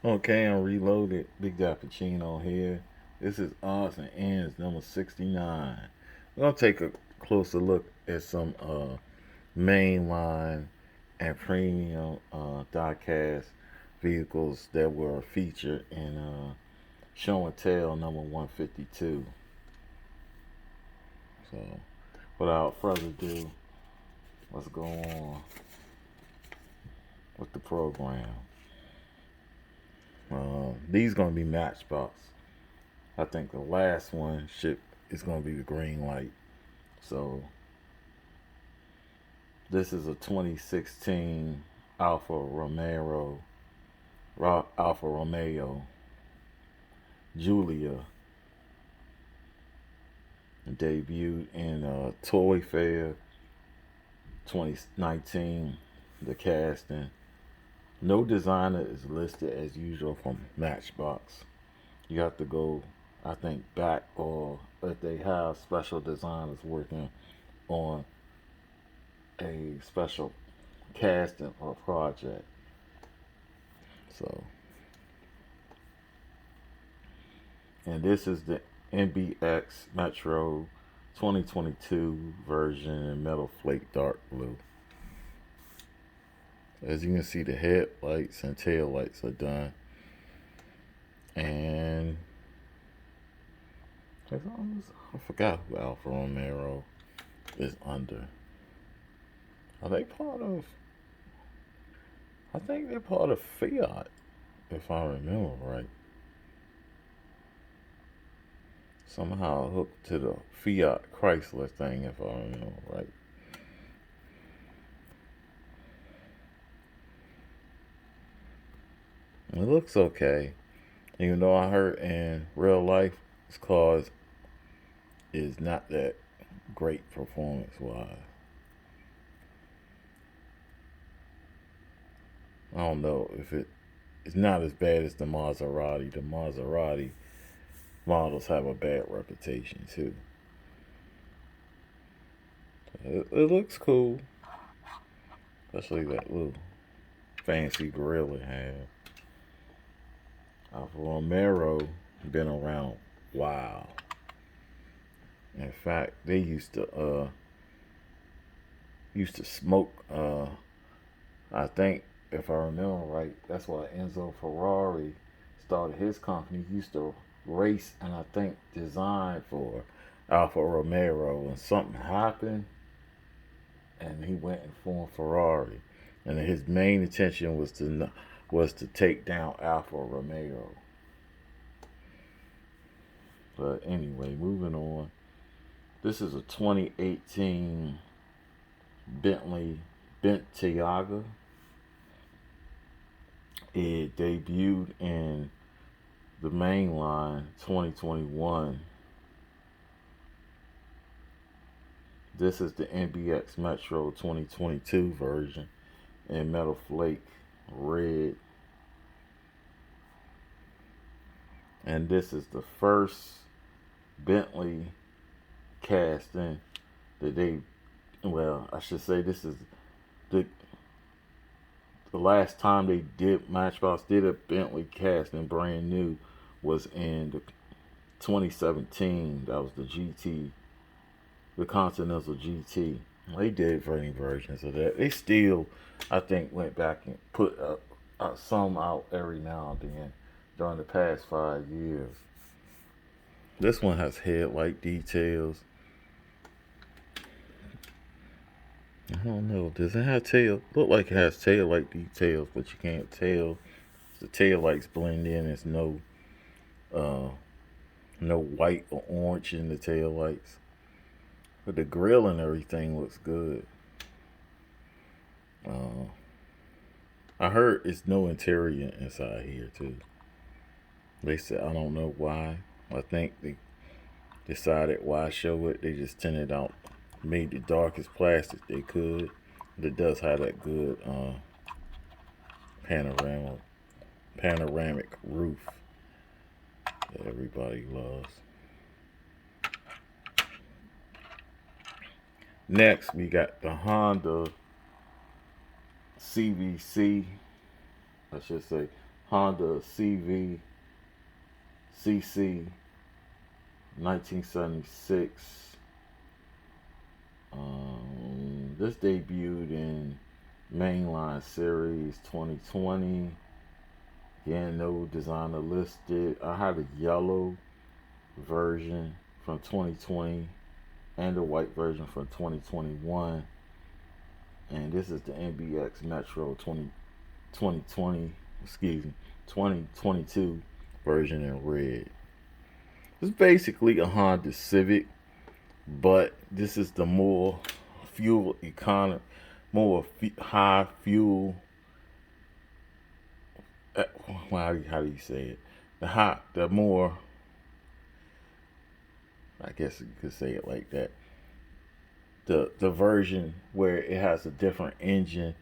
Okay, I'm reloaded. Big Cappuccino here. This is odds and ends number 69. We're gonna take a closer look at some mainline and premium diecast vehicles that were featured in Show and Tell number 152. So, without further ado, let's go on with the program. These gonna be Matchbox. I think the last one is gonna be the Greenlight. So this is a 2016 Alfa Romeo Giulia, debuted in Toy Fair 2019. The casting. No designer is listed as usual from Matchbox. You have to go, I think, back, or if they have special designers working on a special casting or project. So, and this is the NBX Metro 2022 version in metal flake dark blue. As you can see, the headlights and tail lights are done. And I forgot who Alfa Romeo is under. Are they part of? I think they're part of Fiat, if I remember right. Somehow hooked to the Fiat Chrysler thing, if I remember right. It looks okay. Even though I heard in real life this car is not that great performance wise. I don't know if it's not as bad as the Maserati. The Maserati models have a bad reputation too. It looks cool, especially that little fancy grill it has. Alfa Romeo been around a while. In fact, they used to smoke. I think if I remember right, that's why Enzo Ferrari started his company. He used to race and I think design for Alfa Romeo, and something happened, and he went and formed Ferrari, and his main intention was to take down Alfa Romeo. But anyway, moving on. This is a 2018 Bentley Tiago. It debuted in the mainline 2021. This is the NBX Metro 2022 version in metal flake red. And this is the first Bentley casting that I should say this is the last time Matchbox did a Bentley casting brand new was in the 2017. That was the GT, the Continental GT. They did many versions of that. They still, I think, went back and put some out every now and then during the past 5 years. This one has headlight details. I don't know. Does it have tail? Look like it has tail light details, but you can't tell. The tail lights blend in. There's no white or orange in the tail lights. But the grill and everything looks good. I heard it's no interior inside here too. They said I don't know why. I think they decided why show it. They just tinted out, made the darkest plastic they could. But it does have that good panoramic roof that everybody loves. Next, we got the Honda CVC. I should say Honda CC 1976. This debuted in mainline series 2020. Again, no designer listed. I had a yellow version from 2020 and a white version from 2021. And this is the NBX Metro 2020, excuse me, 2022 version in red. It's basically a Honda Civic, but this is the more fuel economy, more high fuel. Well, how do you say it? The more, I guess you could say it like that. The version where it has a different engine,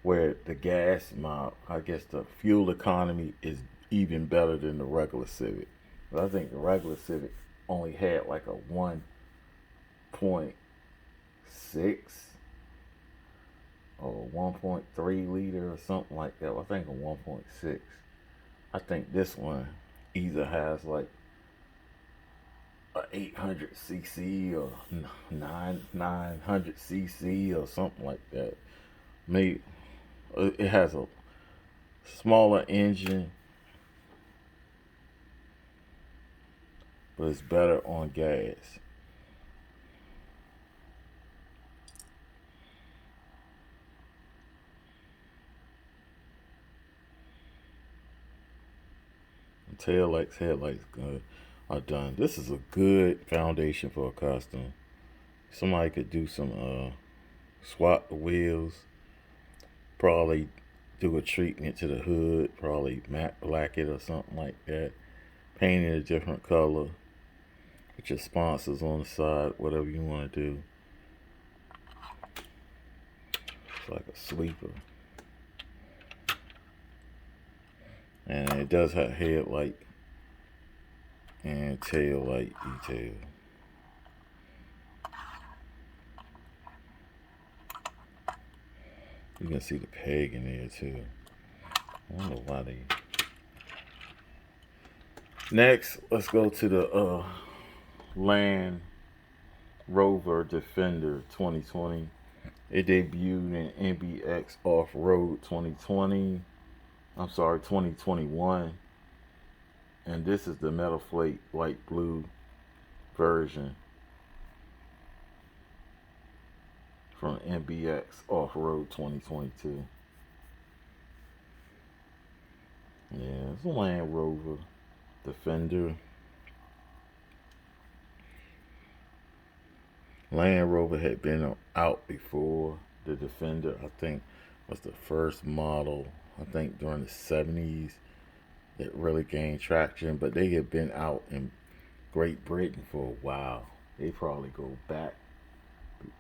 where the gas mile, I guess the fuel economy is even better than the regular Civic. But I think the regular Civic only had like a 1.6 or 1.3 liter or something like that. I think a 1.6. I think this one either has like a 800cc or 900cc or something like that. Maybe it has a smaller engine, but it's better on gas. Headlights are done. This is a good foundation for a custom. Somebody could do some swap the wheels, probably do a treatment to the hood, probably matte black it or something like that. Paint it a different color. Put your sponsors on the side, whatever you want to do. It's like a sweeper. And it does have headlight and tail light detail. You can see the peg in there too. I don't know why they. Next, let's go to the Land Rover Defender 2020. It debuted in NBX Off-Road 2021. And this is the metal flake light blue version from NBX Off-Road 2022. Yeah, it's a Land Rover Defender. Land Rover had been out before the Defender. I think was the first model, I think during the 70s, that really gained traction. But they had been out in Great Britain for a while. They probably go back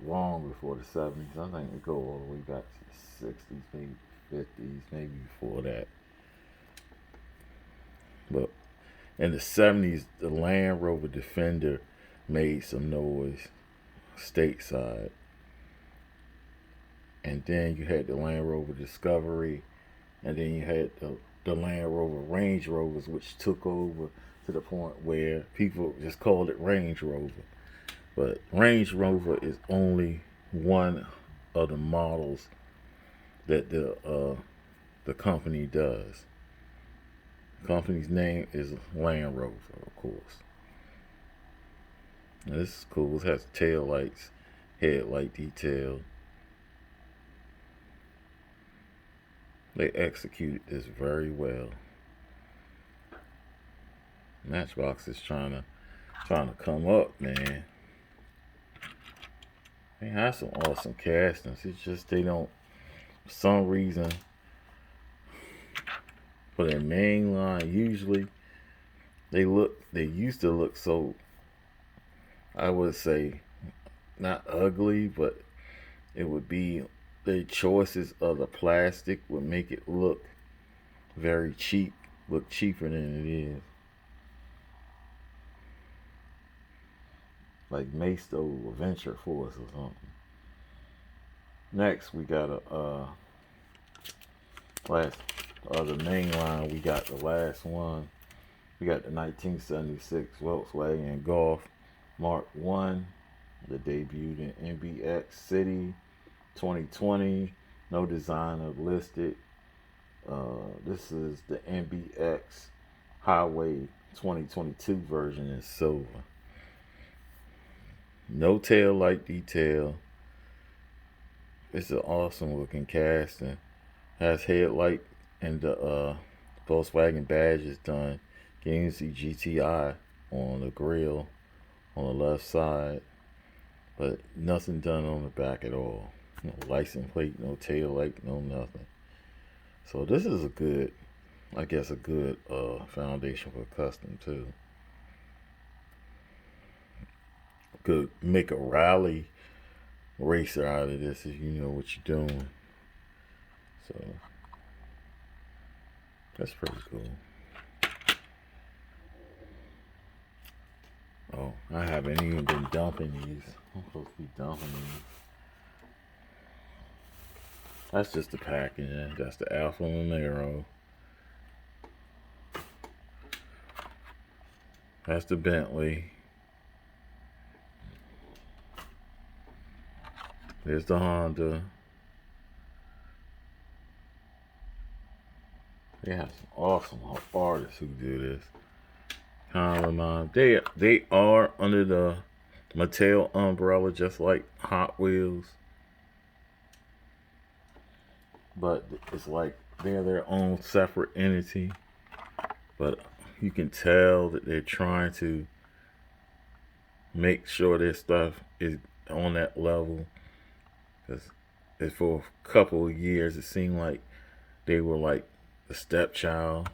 long before the 70s. I think they go all the way back to the 60s, maybe 50s, maybe before that. But in the 70s, the Land Rover Defender made some noise stateside. And then you had the Land Rover Discovery, and then you had the Land Rover Range Rovers, which took over to the point where people just called it Range Rover. But Range Rover is only one of the models that the company does. The company's name is Land Rover, of course. Now, this is cool. It has tail lights, headlight detail. They executed this very well. Matchbox is trying to come up, man. They have some awesome castings. It's just they don't, for some reason, for their main line, usually they used to look so, I would say, not ugly, but it would be, the choices of the plastic would make it look very cheap, look cheaper than it is. Like Masto or Venture Force or something. Next, we got a last The main line, we got the last one. We got the 1976 Volkswagen Golf Mark 1, that debuted in NBX City 2020. No designer listed. This is the NBX Highway 2022 version in silver. No tail light detail. It's an awesome looking casting. Has headlight and the Volkswagen badge is done. You can see GTI on the grill on the left side, but nothing done on the back at all. No license plate, no tail light, no nothing. So this is a good, I guess, a good foundation for custom too. Could make a rally racer out of this if you know what you're doing. So that's pretty cool. Oh, I haven't even been dumping these. I'm supposed to be dumping these. That's just the packaging. That's the Alfa Romeo. That's the Bentley. There's the Honda. They have some awesome artists who do this. Kind of remind they are under the Mattel umbrella, just like Hot Wheels, but it's like they're their own separate entity. But you can tell that they're trying to make sure their stuff is on that level. Because for a couple of years, it seemed like they were like the stepchild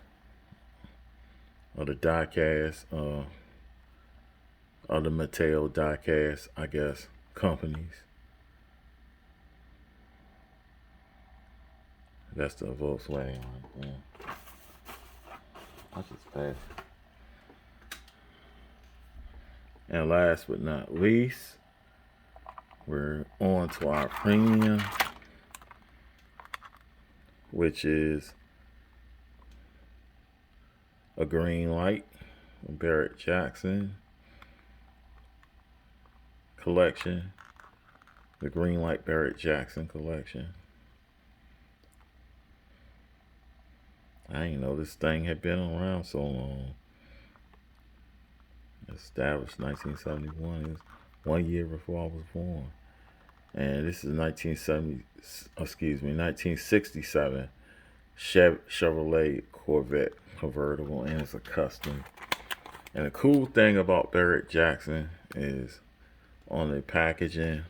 or the diecast, or the Mattel diecast, I guess, companies. That's the Volkswagen right there. That's just fast. And last but not least, we're on to our premium, which is a Greenlight, Barrett-Jackson collection, the Greenlight Barrett-Jackson collection. I didn't know this thing had been around so long. Established 1971. It was 1 year before I was born. And this is 1967 Chevrolet Corvette convertible, and it's a custom. And the cool thing about Barrett-Jackson is on the packaging,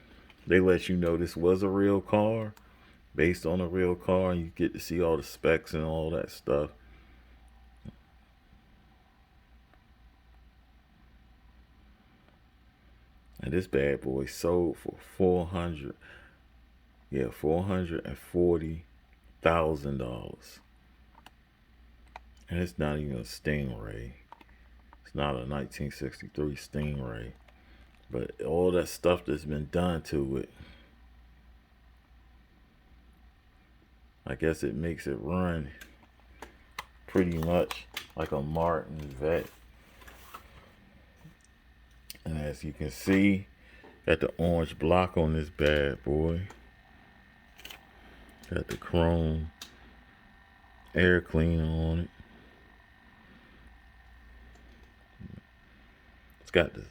they let you know this was a real car, based on a real car, and you get to see all the specs and all that stuff. And this bad boy sold for $440,000. And it's not even a Stingray. It's not a 1963 Stingray. But all that stuff that's been done to it, I guess it makes it run pretty much like a Martin Vet. And as you can see, got the orange block on this bad boy. Got the chrome air cleaner on it. It's got the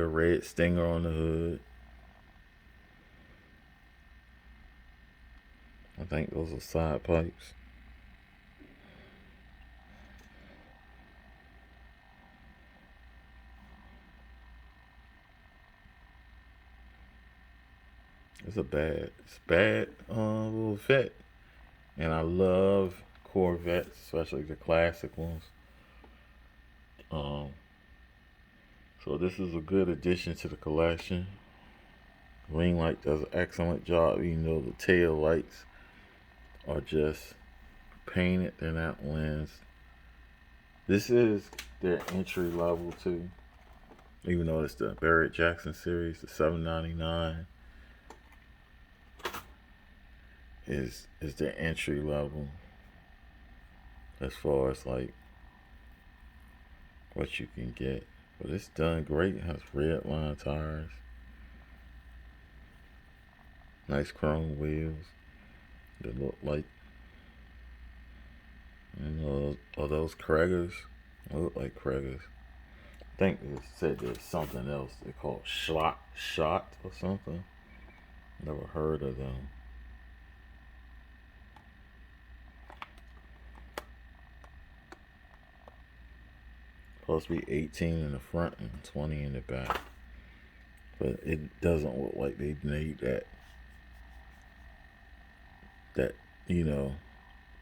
red stinger on the hood. I think those are side pipes. It's bad little Vet. And I love Corvettes, especially the classic ones. So this is a good addition to the collection. Greenlight does an excellent job, even though the tail lights are just painted. They're not lens. This is their entry level too, even though it's the Barrett-Jackson series. The $799 is their entry level. as far as like what you can get. But it's done great. It has red line tires, nice chrome wheels that look like, you know, are those Craigers? They look like Craigers. I think they said there's something else they call shot or something. Never heard of them. Supposed to be 18 in the front and 20 in the back. But it doesn't look like they made that, you know,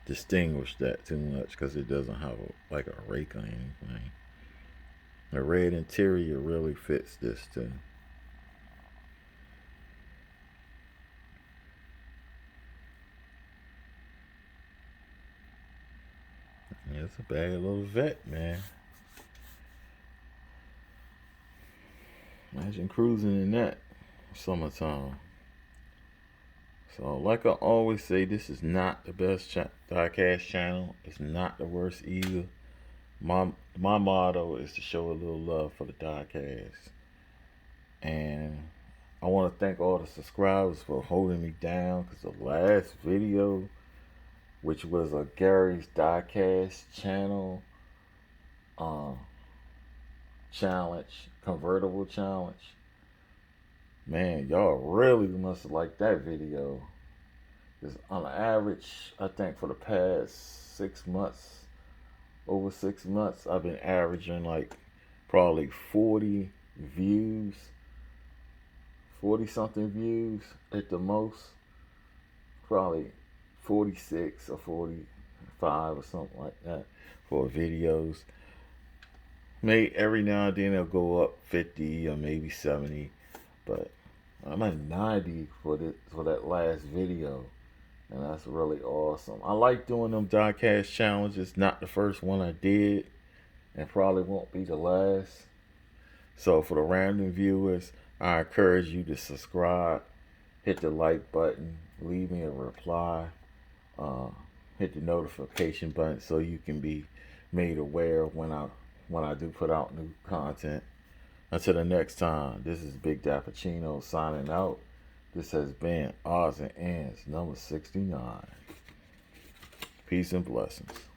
distinguish that too much, because it doesn't have like a rake or anything. The red interior really fits this too. Yeah, it's a bad little vet, man. Imagine cruising in that summertime. So, like I always say, this is not the best diecast channel. It's not the worst either. My motto is to show a little love for the diecast, and I want to thank all the subscribers for holding me down, because the last video, which was a Gary's diecast channel uh, challenge, convertible challenge, man, y'all really must have liked that video. Because on average, I think for the past 6 months, over 6 months, I've been averaging like probably 40 views, 40 something views at the most. Probably 46 or 45 or something like that for videos. Maybe every now and then it'll go up 50 or maybe 70, but I'm at 90 for that last video, and that's really awesome. I like doing them diecast challenges. Not the first one I did, and probably won't be the last. So for the random viewers, I encourage you to subscribe, hit the like button, leave me a reply, hit the notification button so you can be made aware when I do put out new content. Until the next time, this is Big Dappuccino signing out. This has been Odds and Ends number 69. Peace and blessings.